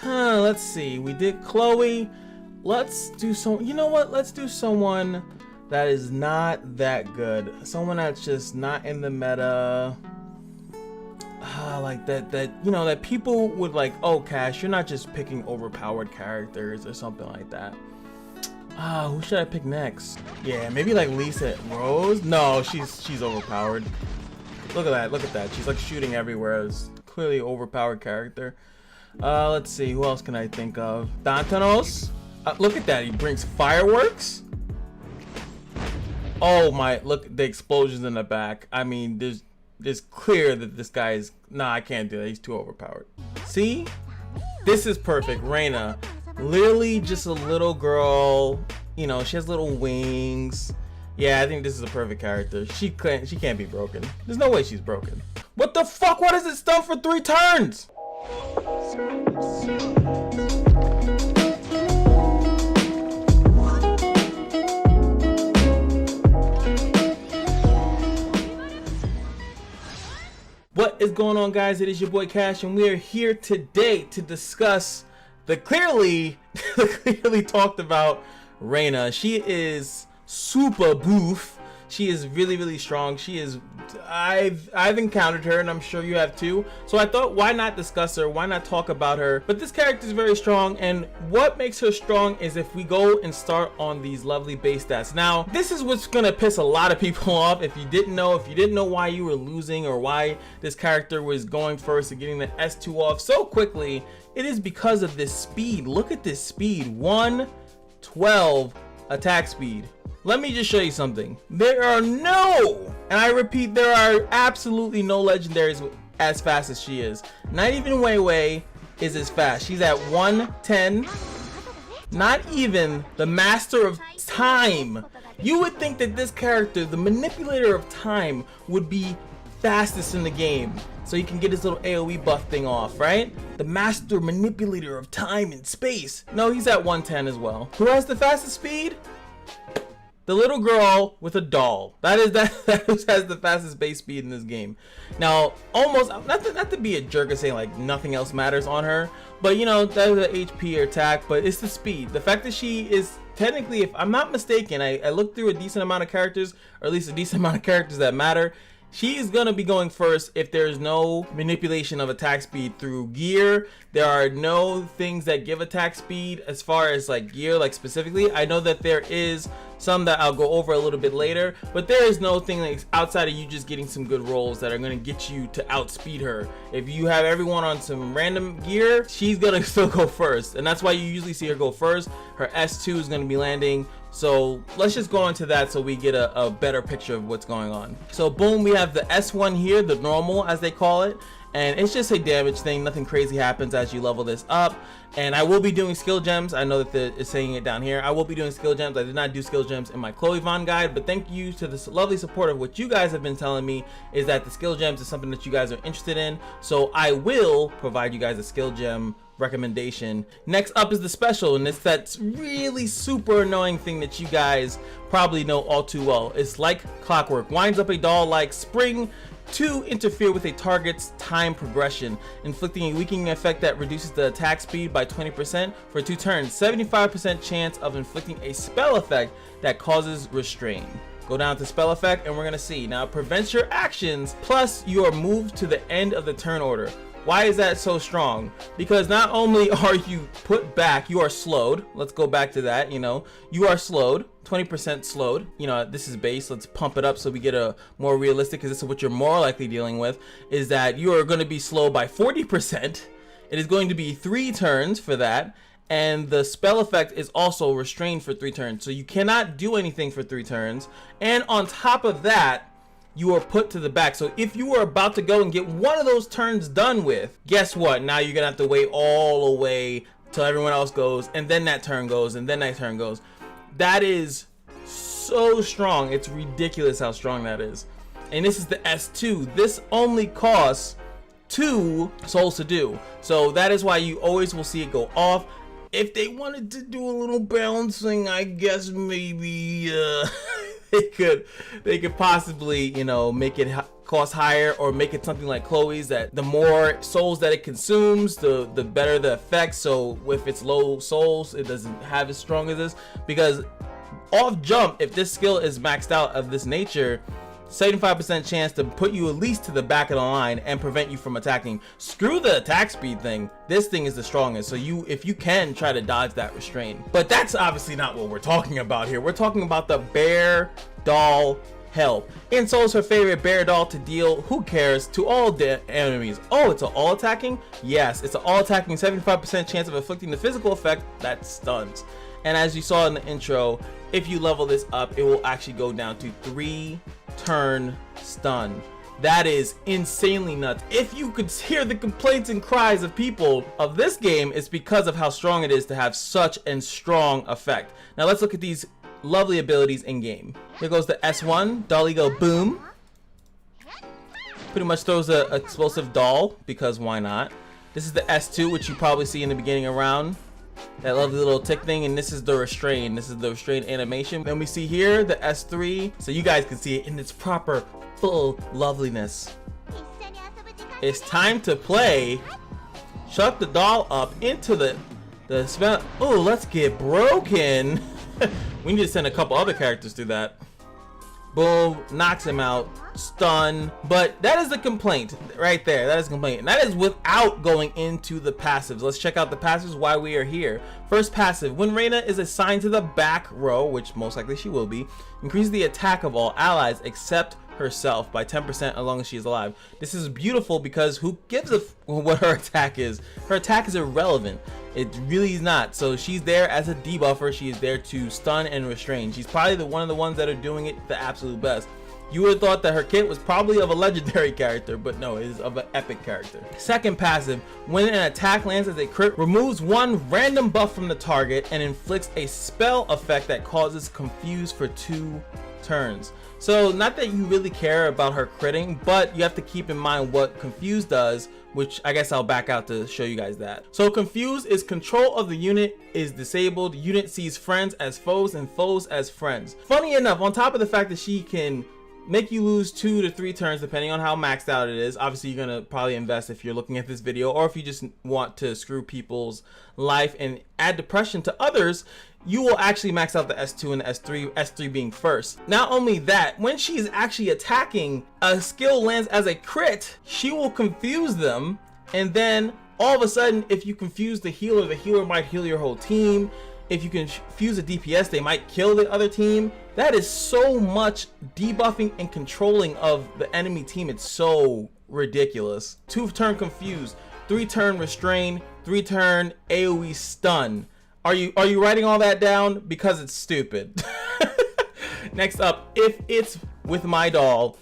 Let's see. We did Chloe. Let's do some. You know what? Let's do someone that is not that good. Someone that's just not in the meta. Like that you know, that people would like, oh Cash, you're not just picking overpowered characters or something like that. Who should I pick next? Yeah, maybe like Lisa Rose. No, she's overpowered. Look at that. She's like shooting everywhere. It's clearly overpowered character. Let's see, who else can I think of? Dantanos. Look at that, he brings fireworks. Oh my, look, the explosions in the back. I mean, there's clear that this guy is, nah, I can't do that. He's too overpowered. See? This is perfect. Reina. Literally just a little girl. You know, she has little wings. Yeah, I think this is a perfect character. She can't be broken. There's no way she's broken. What the fuck? What is it stun for 3 turns? What is going on, guys? It is your boy Cash, and we are here today to discuss the clearly talked about Reina. She is super boof. She is really strong. She is, I've encountered her, and I'm sure you have too. So I thought, why not discuss her? Why not talk about her? But this character is very strong, and what makes her strong is if we go and start on these lovely base stats. Now, this is what's gonna piss a lot of people off. If you didn't know why you were losing or why this character was going first and getting the S2 off so quickly, it is because of this speed. Look at this speed, 112 attack speed. Let me just show you something. There are no, and I repeat, there are absolutely no legendaries as fast as she is. Not even Wei Wei is as fast. She's at 110. Not even the Master of Time. You would think that this character, the Manipulator of Time, would be fastest in the game, so he can get his little AoE buff thing off, right? The Master Manipulator of Time and Space. No, he's at 110 as well. Who has the fastest speed? The little girl with a doll. That has the fastest base speed in this game. Now, almost not to be a jerk and saying like nothing else matters on her, but you know, that is the HP or attack, but it's the speed. The fact that she is technically, if I'm not mistaken, I looked through a decent amount of characters, or at least a decent amount of characters that matter. She's gonna be going first if there's no manipulation of attack speed through gear. There are no things that give attack speed as far as like gear, like specifically. I know that there is some that I'll go over a little bit later, but there is no thing like outside of you just getting some good rolls that are gonna get you to outspeed her. If you have everyone on some random gear, she's gonna still go first, and that's why you usually see her go first. Her S2 is gonna be landing. So let's just go into that so we get a better picture of what's going on. So boom, we have the S1 here, the normal as they call it, and it's just a damage thing. Nothing crazy happens as you level this up. And I will be doing skill gems. I know that it's saying it down here. I will be doing skill gems. I did not do skill gems in my Chloe Von guide, but thank you to this lovely support of what you guys have been telling me is that the skill gems is something that you guys are interested in. So I will provide you guys a skill gem recommendation. Next up is the special, and it's that really super annoying thing that you guys probably know all too well. It's like clockwork. Winds up a doll like spring to interfere with a target's time progression, inflicting a weakening effect that reduces the attack speed by 20% for 2 turns. 75% chance of inflicting a spell effect that causes restrain. Go down to spell effect and we're gonna see. Now it prevents your actions, plus you are moved to the end of the turn order. Why is that so strong? Because not only are you put back, you are slowed. Let's go back to that, you know. You are slowed, 20% slowed. You know, this is base. Let's pump it up so we get a more realistic, because this is what you're more likely dealing with, is that you are going to be slowed by 40%. It is going to be 3 turns for that. And the spell effect is also restrained for 3 turns. So you cannot do anything for 3 turns. And on top of that, you are put to the back. So if you were about to go and get one of those turns done with, guess what? Now you're gonna have to wait all the way till everyone else goes, and then that turn goes, and then that turn goes. That is so strong. It's ridiculous how strong that is. And this is the S2. This only costs 2 souls to do. So that is why you always will see it go off. If they wanted to do a little balancing, I guess maybe they could possibly, you know, make it cost higher, or make it something like Chloe's, that the more souls that it consumes, the better the effect. So if it's low souls, it doesn't have as strong as this, because off jump, if this skill is maxed out of this nature, 75% chance to put you at least to the back of the line and prevent you from attacking. Screw the attack speed thing. This thing is the strongest. So if you can try to dodge that restrain. But that's obviously not what we're talking about here. We're talking about the bear doll help. And so is her favorite bear doll to deal, who cares, to all the enemies. Oh, it's an all attacking? Yes, it's an all attacking, 75% chance of inflicting the physical effect that stuns. And as you saw in the intro, if you level this up, it will actually go down to 3-turn stun. That is insanely nuts. If you could hear the complaints and cries of people of this game, it's because of how strong it is to have such a strong effect. Now let's look at these lovely abilities in game. Here goes the S1, dolly go boom. Pretty much throws a explosive doll, because why not? This is the S2, which you probably see in the beginning around. That lovely little tick thing, and this is the restrain. This is the restrain animation. Then we see here the S3, so you guys can see it in its proper full loveliness. It's time to play. Shut the doll up into the smell. Oh, let's get broken. We need to send a couple other characters through that. Boom, knocks him out, stun. But that is the complaint right there. That is a complaint, and that is without going into the passives. Let's check out the passives, why we are here. First passive, when Reina is assigned to the back row, which most likely she will be, increase the attack of all allies except herself by 10% as long as she is alive. This is beautiful because who gives a what her attack is? Her attack is irrelevant. It really is not. So she's there as a debuffer. She is there to stun and restrain. She's probably one of the ones that are doing it the absolute best. You would have thought that her kit was probably of a legendary character, but no, it is of an epic character. Second passive, when an attack lands as a crit, removes one random buff from the target and inflicts a spell effect that causes confuse for 2 turns. So not that you really care about her critting, but you have to keep in mind what confuse does, which I guess I'll back out to show you guys that. So confuse is control of the unit is disabled. Unit sees friends as foes and foes as friends. Funny enough, on top of the fact that she can make you lose 2 to 3 turns depending on how maxed out it is. Obviously you're gonna probably invest if you're looking at this video, or if you just want to screw people's life and add depression to others, you will actually max out the S2 and the S3 being first. Not only that, when she's actually attacking, a skill lands as a crit, she will confuse them, and then all of a sudden, if you confuse the healer might heal your whole team. If you confuse a DPS, they might kill the other team. That is so much debuffing and controlling of the enemy team. It's so ridiculous. 2-turn confuse, 3-turn restrain, 3-turn AoE stun. Are you writing all that down? Because it's stupid. Next up, if it's with my doll,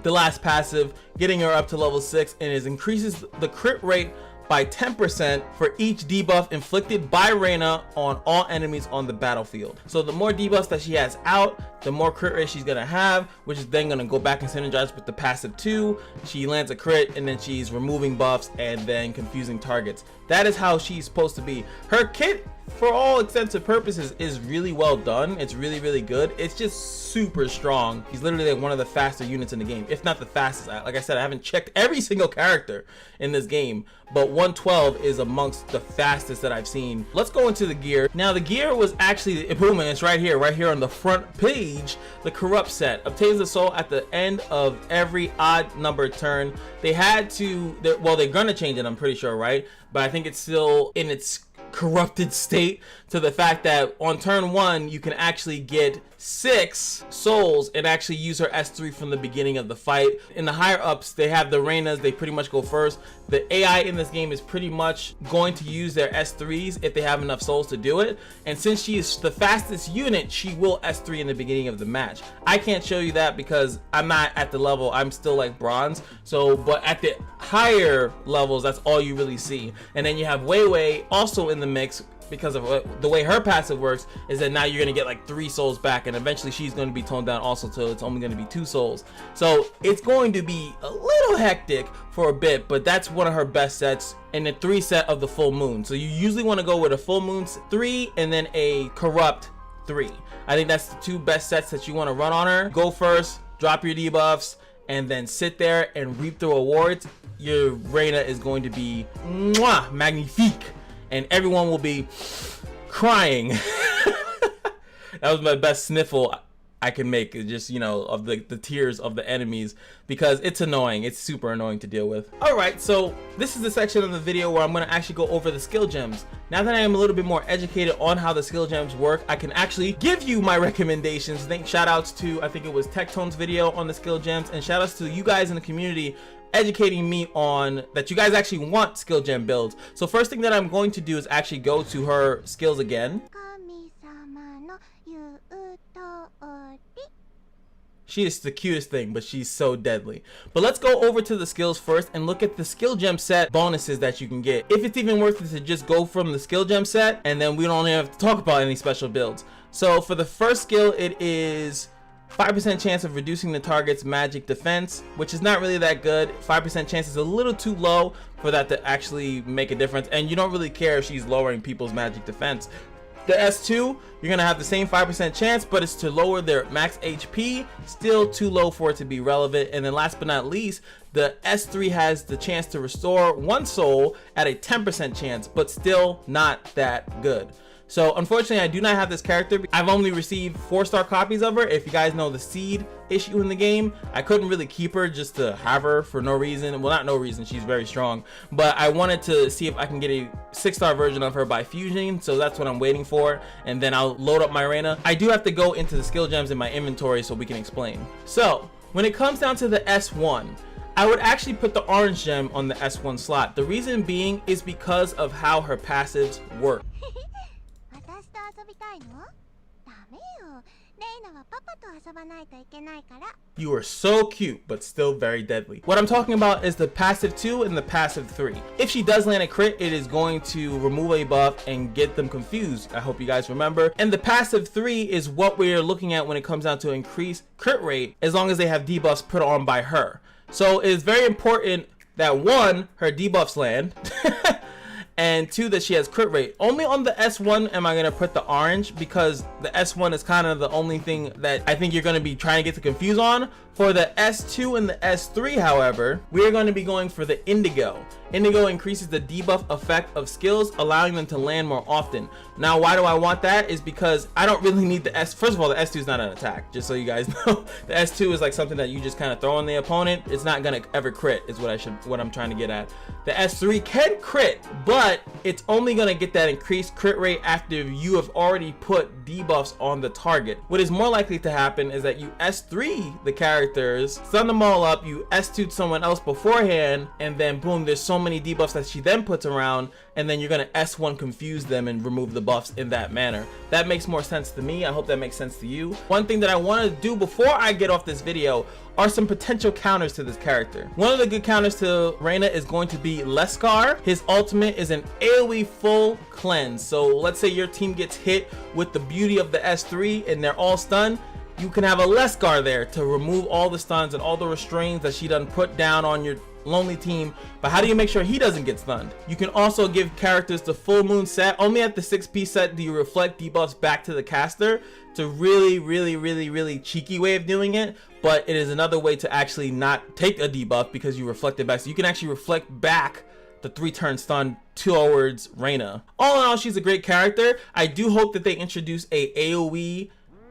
the last passive, getting her up to level 6, and it increases the crit rate by 10% for each debuff inflicted by Reina on all enemies on the battlefield. So the more debuffs that she has out, the more crit rate she's gonna have, which is then gonna go back and synergize with the passive 2. She lands a crit, and then she's removing buffs and then confusing targets. That is how she's supposed to be. Her kit, for all intents and purposes, is really well done. It's really, really good. It's just super strong. He's literally like one of the faster units in the game, if not the fastest. Like I said, I haven't checked every single character in this game, but 112 is amongst the fastest that I've seen. Let's go into the gear. Now the gear was actually the improvement. It's right here on the front page. The corrupt set obtains the soul at the end of every odd numbered turn. They had to, well, they're gonna change it, I'm pretty sure, right? But I think it's still in its corrupted state to the fact that on turn 1 you can actually get 6 souls and actually use her S3 from the beginning of the fight. In the higher ups, they have the Reinas, they pretty much go first. The AI in this game is pretty much going to use their S3s if they have enough souls to do it, and since she is the fastest unit, she will S3 in the beginning of the match. I can't show you that because I'm not at the level, I'm still like bronze, so but at the higher levels, that's all you really see. And then you have Wei also in the mix, because of the way her passive works is that now you're gonna get like 3 souls back, and eventually she's going to be toned down also till it's only going to be 2 souls. So it's going to be a little hectic for a bit, but that's one of her best sets in the 3 set of the full moon. So you usually want to go with a full moon 3 and then a corrupt S3. I think that's the two best sets that you want to run on her. Go first, drop your debuffs, and then sit there and reap the rewards. Your Reina is going to be mwah, magnifique, and everyone will be crying. That was my best sniffle I can make, just, you know, of the tears of the enemies, because it's annoying. It's super annoying to deal with. Alright, so this is the section of the video where I'm going to actually go over the skill gems. Now that I am a little bit more educated on how the skill gems work, I can actually give you my recommendations. Shout outs to, I think it was Tectone's video on the skill gems, and shout outs to you guys in the community educating me on that you guys actually want skill gem builds. So first thing that I'm going to do is actually go to her skills again. She is the cutest thing, but she's so deadly. But let's go over to the skills first and look at the skill gem set bonuses that you can get. If it's even worth it to just go from the skill gem set, and then we don't even have to talk about any special builds. So for the first skill, it is 5% chance of reducing the target's magic defense, which is not really that good. 5% chance is a little too low for that to actually make a difference, and you don't really care if she's lowering people's magic defense. The S2, you're gonna have the same 5% chance, but it's to lower their max HP, still too low for it to be relevant. And then last but not least, the S3 has the chance to restore 1 soul at a 10% chance, but still not that good. So unfortunately, I do not have this character. I've only received 4-star copies of her. If you guys know the seed issue in the game, I couldn't really keep her just to have her for no reason. Well, not no reason, she's very strong, but I wanted to see if I can get a 6-star version of her by fusion, so that's what I'm waiting for, and then I'll load up my Reina. I do have to go into the skill gems in my inventory so we can explain. So when it comes down to the S1, I would actually put the orange gem on the S1 slot. The reason being is because of how her passives work. You are so cute, but still very deadly. What I'm talking about is the passive 2 and the passive 3. If she does land a crit, it is going to remove a buff and get them confused. I hope you guys remember. And the passive 3 is what we're looking at when it comes down to increased crit rate, as long as they have debuffs put on by her. So it is very important that 1, her debuffs land, and 2, that she has crit rate. Only on the S1 am I gonna put the orange, because the S1 is kind of the only thing that I think you're gonna be trying to get to confuse on. For the S2 and the S3, however, we are going to be going for the indigo. Indigo increases the debuff effect of skills, allowing them to land more often. Now, why do I want that? Is because I don't really need the S. First of all, the S2 is not an attack, just so you guys know. The S2 is like something that you just kind of throw on the opponent. It's not gonna ever crit, is what I'm trying to get at. The S3 can crit, but it's only gonna get that increased crit rate after you have already put debuffs on the target. What is more likely to happen is that you S3 the characters, stun them all up, you S2'd someone else beforehand, and then boom, there's so many debuffs that she then puts around, and then you're gonna S1 confuse them and remove the buffs in that manner. That makes more sense to me. I hope that makes sense to you. One thing that I want to do before I get off this video are some potential counters to this character. One of the good counters to Reina is going to be Leskar. His ultimate is an AoE full cleanse. So let's say your team gets hit with the beauty of the S3 and they're all stunned. You can have a Leskar there to remove all the stuns and all the restraints that she done put down on your lonely team. But how do you make sure he doesn't get stunned? You can also give characters the full moon set. Only at the 6-piece set do you reflect debuffs back to the caster. It's a really cheeky way of doing it, but it is another way to actually not take a debuff because you reflect it back. So you can actually reflect back the 3-turn stun towards Reina. All in all, she's a great character. I do hope that they introduce a AoE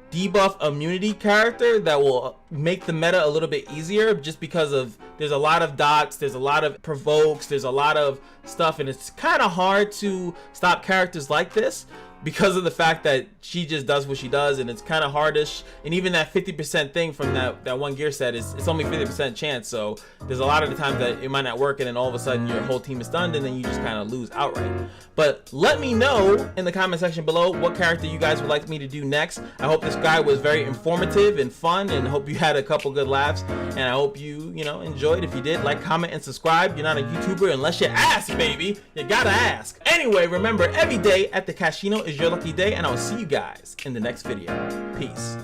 debuff immunity character that will make the meta a little bit easier, just because of there's a lot of dots, there's a lot of provokes, there's a lot of stuff, and it's kind of hard to stop characters like this because of the fact that she just does what she does, and it's kind of hardish. And even that 50% thing from that one gear set is, it's only 50% chance, so there's a lot of the times that it might not work, and then all of a sudden your whole team is stunned, and then you just kind of lose outright. But let me know in the comment section below what character you guys would like me to do next. I hope this guy was very informative and fun, and hope you had a couple good laughs, and I hope you enjoyed. If you did, like, comment, and subscribe. You're not a YouTuber unless you ask, baby. You gotta ask. Anyway, remember, every day at the Kashino is your lucky day, and I'll see you guys in the next video. Peace.